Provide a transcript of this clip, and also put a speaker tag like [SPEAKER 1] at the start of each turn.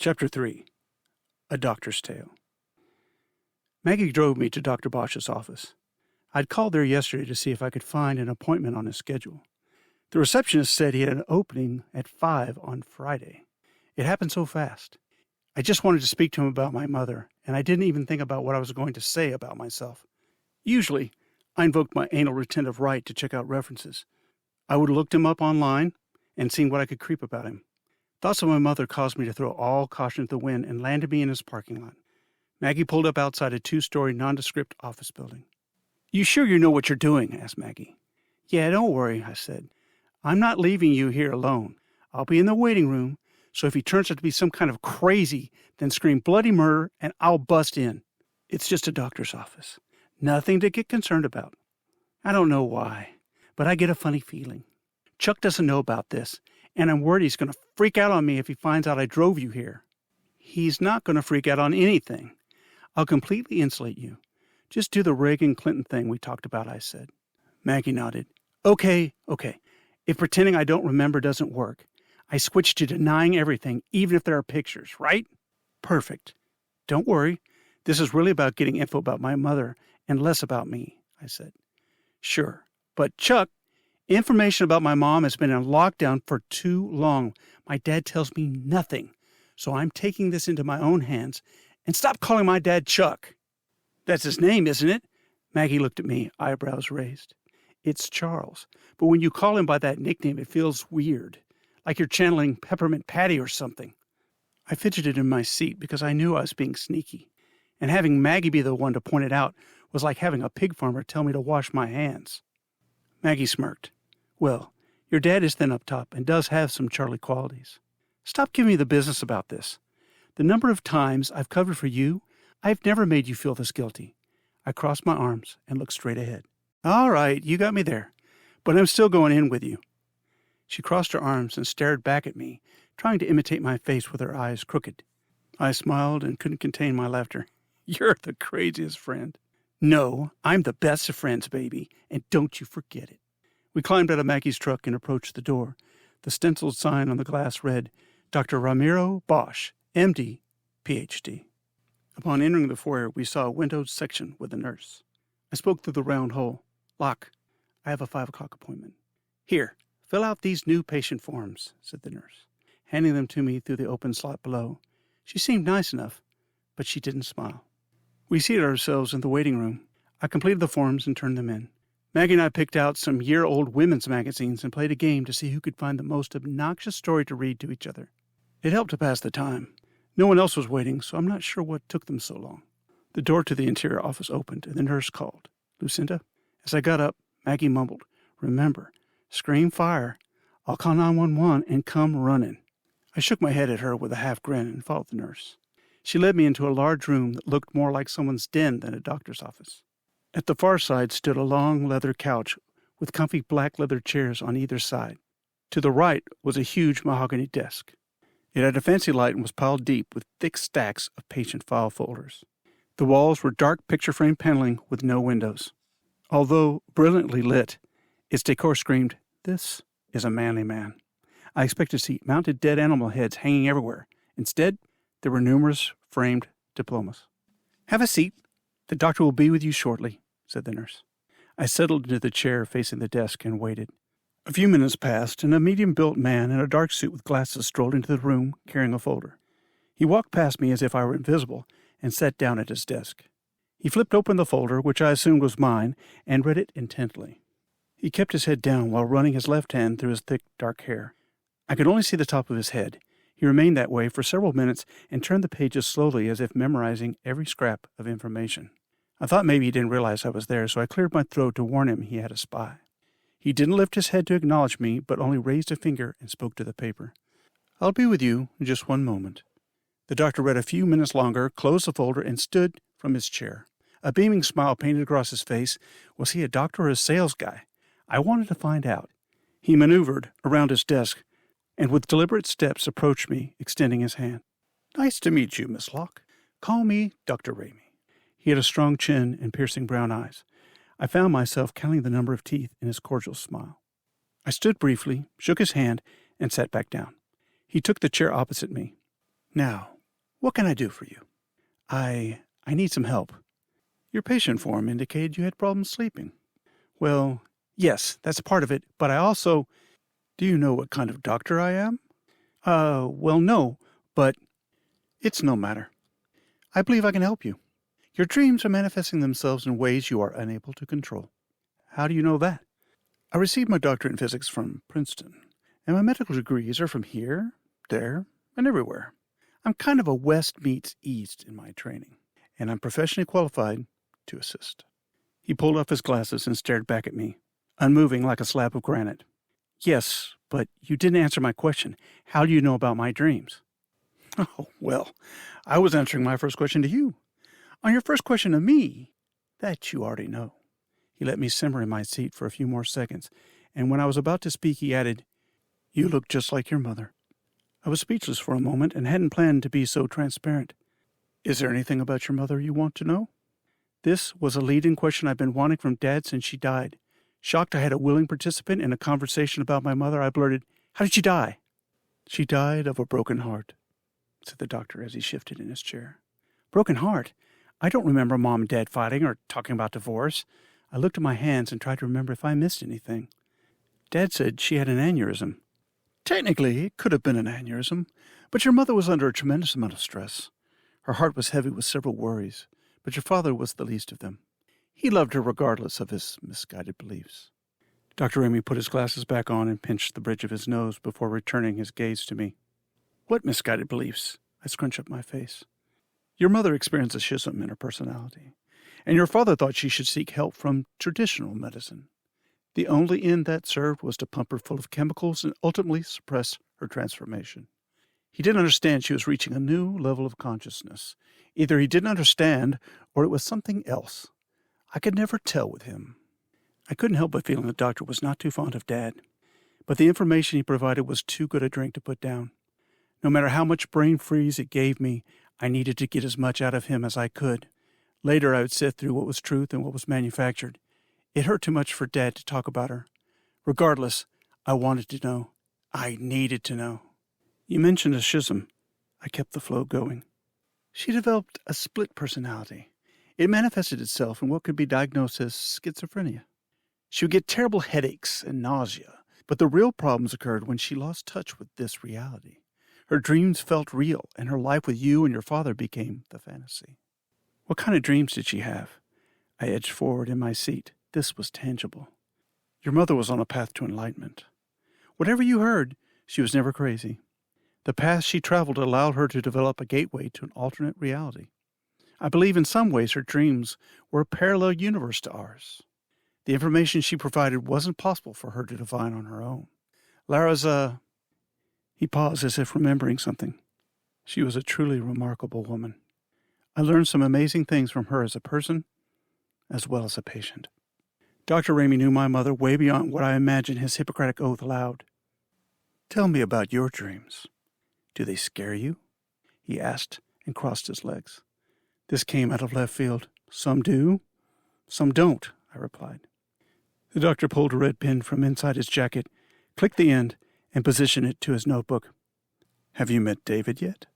[SPEAKER 1] Chapter 3. A Doctor's Tale. Maggie drove me to Dr. Bosch's office. I'd called there yesterday to see if I could find an appointment on his schedule. The receptionist said he had an opening at 5 on Friday. It happened so fast. I just wanted to speak to him about my mother, and I didn't even think about what I was going to say about myself. Usually, I invoked my anal retentive right to check out references. I would have looked him up online and seen what I could creep about him. Thoughts of my mother caused me to throw all caution to the wind and landed me in his parking lot. Maggie pulled up outside a 2-story nondescript office building. "You sure you know what you're doing?" asked Maggie. "Yeah, don't worry," I said. "I'm not leaving you here alone. I'll be in the waiting room, so if he turns out to be some kind of crazy, then scream bloody murder and I'll bust in. It's just a doctor's office. Nothing to get concerned about." I don't know why, but I get a funny feeling. Chuck doesn't know about this, and I'm worried he's going to freak out on me if he finds out I drove you here. He's not going to freak out on anything. I'll completely insulate you. Just do the Reagan-Clinton thing we talked about, I said. Maggie nodded. Okay. If pretending I don't remember doesn't work, I switch to denying everything, even if there are pictures, right? Perfect. Don't worry. This is really about getting info about my mother and less about me, I said. Sure. But Chuck, information about my mom has been in lockdown for too long. My dad tells me nothing. So I'm taking this into my own hands. And stop calling my dad Chuck. That's his name, isn't it? Maggie looked at me, eyebrows raised. It's Charles. But when you call him by that nickname, it feels weird. Like you're channeling Peppermint Patty or something. I fidgeted in my seat because I knew I was being sneaky. And having Maggie be the one to point it out was like having a pig farmer tell me to wash my hands. Maggie smirked. Well, your dad is thin up top and does have some Charlie qualities. Stop giving me the business about this. The number of times I've covered for you, I've never made you feel this guilty. I crossed my arms and looked straight ahead. All right, you got me there, but I'm still going in with you. She crossed her arms and stared back at me, trying to imitate my face with her eyes crooked. I smiled and couldn't contain my laughter. You're the craziest friend. No, I'm the best of friends, baby, and don't you forget it. We climbed out of Maggie's truck and approached the door. The stenciled sign on the glass read, Dr. Ramiro Bosch, M.D., Ph.D. Upon entering the foyer, we saw a windowed section with a nurse. I spoke through the round hole. Lock, I have a 5 o'clock appointment. Here, fill out these new patient forms, said the nurse, handing them to me through the open slot below. She seemed nice enough, but she didn't smile. We seated ourselves in the waiting room. I completed the forms and turned them in. Maggie and I picked out some year-old women's magazines and played a game to see who could find the most obnoxious story to read to each other. It helped to pass the time. No one else was waiting, so I'm not sure what took them so long. The door to the interior office opened, and the nurse called. Lucinda? As I got up, Maggie mumbled, Remember, scream fire. I'll call 911 and come running. I shook my head at her with a half grin and followed the nurse. She led me into a large room that looked more like someone's den than a doctor's office. At the far side stood a long leather couch with comfy black leather chairs on either side. To the right was a huge mahogany desk. It had a fancy light and was piled deep with thick stacks of patient file folders. The walls were dark picture-frame paneling with no windows. Although brilliantly lit, its decor screamed, This is a manly man. I expected to see mounted dead animal heads hanging everywhere. Instead, there were numerous framed diplomas. Have a seat. The doctor will be with you shortly, said the nurse. I settled into the chair facing the desk and waited. A few minutes passed, and a medium-built man in a dark suit with glasses strolled into the room, carrying a folder. He walked past me as if I were invisible, and sat down at his desk. He flipped open the folder, which I assumed was mine, and read it intently. He kept his head down while running his left hand through his thick, dark hair. I could only see the top of his head. He remained that way for several minutes and turned the pages slowly as if memorizing every scrap of information. I thought maybe he didn't realize I was there, so I cleared my throat to warn him he had a spy. He didn't lift his head to acknowledge me, but only raised a finger and spoke to the paper. I'll be with you in just one moment. The doctor read a few minutes longer, closed the folder, and stood from his chair. A beaming smile painted across his face. Was he a doctor or a sales guy? I wanted to find out. He maneuvered around his desk and with deliberate steps approached me, extending his hand. Nice to meet you, Miss Locke. Call me Dr. Ramey. He had a strong chin and piercing brown eyes. I found myself counting the number of teeth in his cordial smile. I stood briefly, shook his hand, and sat back down. He took the chair opposite me. Now, What can I do for you? I need some help. Your patient form indicated you had problems sleeping. Well, yes, that's a part of it, but I also... Do you know what kind of doctor I am? Well, no, but it's no matter. I believe I can help you. Your dreams are manifesting themselves in ways you are unable to control. How do you know that? I received my doctorate in physics from Princeton, and my medical degrees are from here, there, and everywhere. I'm kind of a West meets East in my training, and I'm professionally qualified to assist. He pulled off his glasses and stared back at me, unmoving like a slab of granite. Yes, but you didn't answer my question. How do you know about my dreams? Oh, well, I was answering my first question to you. On your first question to me, that you already know. He let me simmer in my seat for a few more seconds, and when I was about to speak, he added, You look just like your mother. I was speechless for a moment and hadn't planned to be so transparent. Is there anything about your mother you want to know? This was a lead-in question I've been wanting from Dad since she died. Shocked I had a willing participant in a conversation about my mother, I blurted, How did she die? She died of a broken heart, said the doctor as he shifted in his chair. Broken heart? I don't remember Mom and Dad fighting or talking about divorce. I looked at my hands and tried to remember if I missed anything. Dad said she had an aneurysm. Technically, it could have been an aneurysm, but your mother was under a tremendous amount of stress. Her heart was heavy with several worries, but your father was the least of them. He loved her regardless of his misguided beliefs. Dr. Ramey put his glasses back on and pinched the bridge of his nose before returning his gaze to me. What misguided beliefs? I scrunched up my face. Your mother experienced a schism in her personality, and your father thought she should seek help from traditional medicine. The only end that served was to pump her full of chemicals and ultimately suppress her transformation. He didn't understand she was reaching a new level of consciousness. Either he didn't understand, or it was something else. I could never tell with him. I couldn't help but feeling the doctor was not too fond of Dad, but the information he provided was too good a drink to put down. No matter how much brain freeze it gave me, I needed to get as much out of him as I could. Later I would sift through what was truth and what was manufactured. It hurt too much for Dad to talk about her. Regardless, I wanted to know. I needed to know. You mentioned a schism. I kept the flow going. She developed a split personality. It manifested itself in what could be diagnosed as schizophrenia. She would get terrible headaches and nausea, but the real problems occurred when she lost touch with this reality. Her dreams felt real, and her life with you and your father became the fantasy. What kind of dreams did she have? I edged forward in my seat. This was tangible. Your mother was on a path to enlightenment. Whatever you heard, she was never crazy. The path she traveled allowed her to develop a gateway to an alternate reality. I believe in some ways her dreams were a parallel universe to ours. The information she provided wasn't possible for her to divine on her own. Lara's He paused as if remembering something. She was a truly remarkable woman. I learned some amazing things from her as a person, as well as a patient. Dr. Ramey knew my mother way beyond what I imagined his Hippocratic oath allowed. Tell me about your dreams. Do they scare you? He asked and crossed his legs. This came out of left field. Some do, some don't, I replied. The doctor pulled a red pen from inside his jacket, clicked the end, and positioned it to his notebook. Have you met David yet?